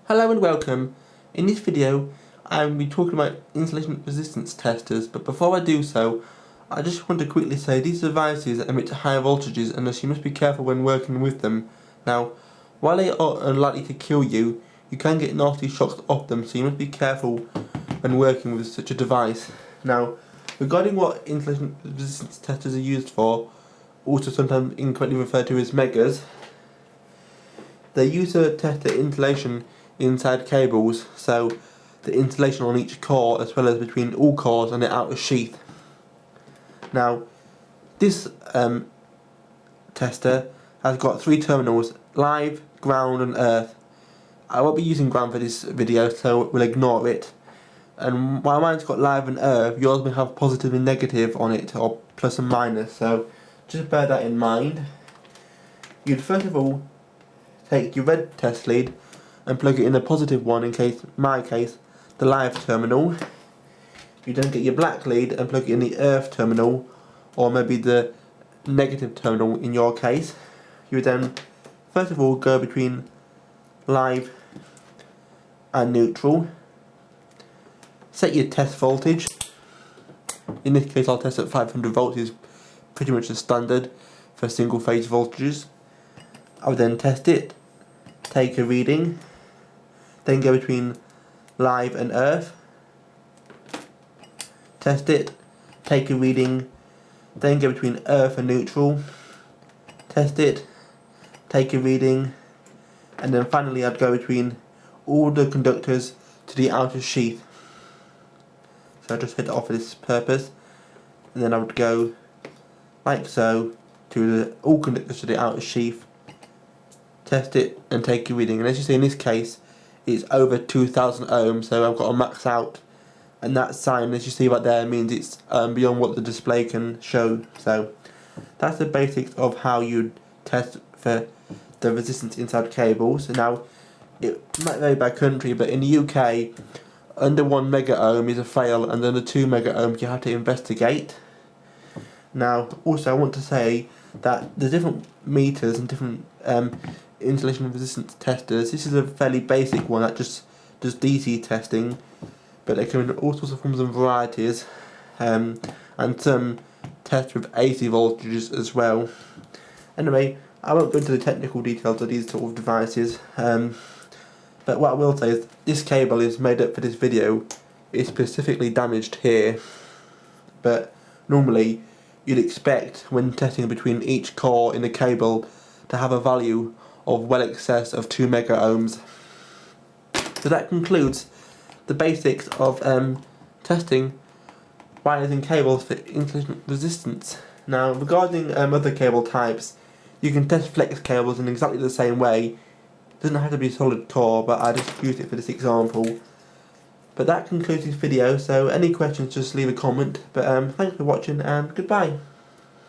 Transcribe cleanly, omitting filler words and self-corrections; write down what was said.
Hello and welcome. In this video I will be talking about insulation resistance testers, but before I do so I just want to quickly say these devices emit high voltages and thus you must be careful when working with them. Now, while they are unlikely to kill you, you can get nasty shocks off them, so you must be careful when working with such a device. Now, regarding what insulation resistance testers are used for, also sometimes incorrectly referred to as megas, they use to test the insulation inside cables, so the insulation on each core as well as between all cores and the outer sheath. Now, this tester has got 3 terminals: live, ground and earth. I won't be using ground for this video, so we'll ignore it. And while mine's got live and earth, yours may have positive and negative on it, or plus and minus, so just bear that in mind. You'd first of all take your red test lead and plug it in the positive one, in my case, the live terminal. You then get your black lead and plug it in the earth terminal, or maybe the negative terminal in your case. You would then first of all go between live and neutral. Set your test voltage. In this case I'll test at 500 volts, is pretty much the standard for single phase voltages. I would then test it, take a reading, then go between live and earth, test it, take a reading, then go between earth and neutral, test it, take a reading, and then finally I'd go between all the conductors to the outer sheath. So I just hit it off for this purpose, and then I would go like so to all conductors to the outer sheath, test it and take a reading. And as you see in this case, it's over 2000 ohms, so I've got to max out, and that sign, as you see right there, means it's beyond what the display can show. So that's the basics of how you test for the resistance inside cables. Now, it might vary by country, but in the UK, under 1 mega ohm is a fail, and under 2 mega ohms you have to investigate. Now, also I want to say that the different meters and different insulation resistance testers, this is a fairly basic one that just does DC testing, but they come in all sorts of forms and varieties, and some test with AC voltages as well. Anyway, I won't go into the technical details of these sort of devices, but what I will say is this cable is made up for this video. It's specifically damaged here, but normally you'd expect when testing between each core in the cable to have a value of well excess of 2 mega ohms. So that concludes the basics of testing wires and cables for insulation resistance. Now, regarding other cable types, you can test flex cables in exactly the same way. It doesn't have to be solid core, but I just used it for this example. But that concludes this video, so any questions just leave a comment. But thanks for watching and goodbye.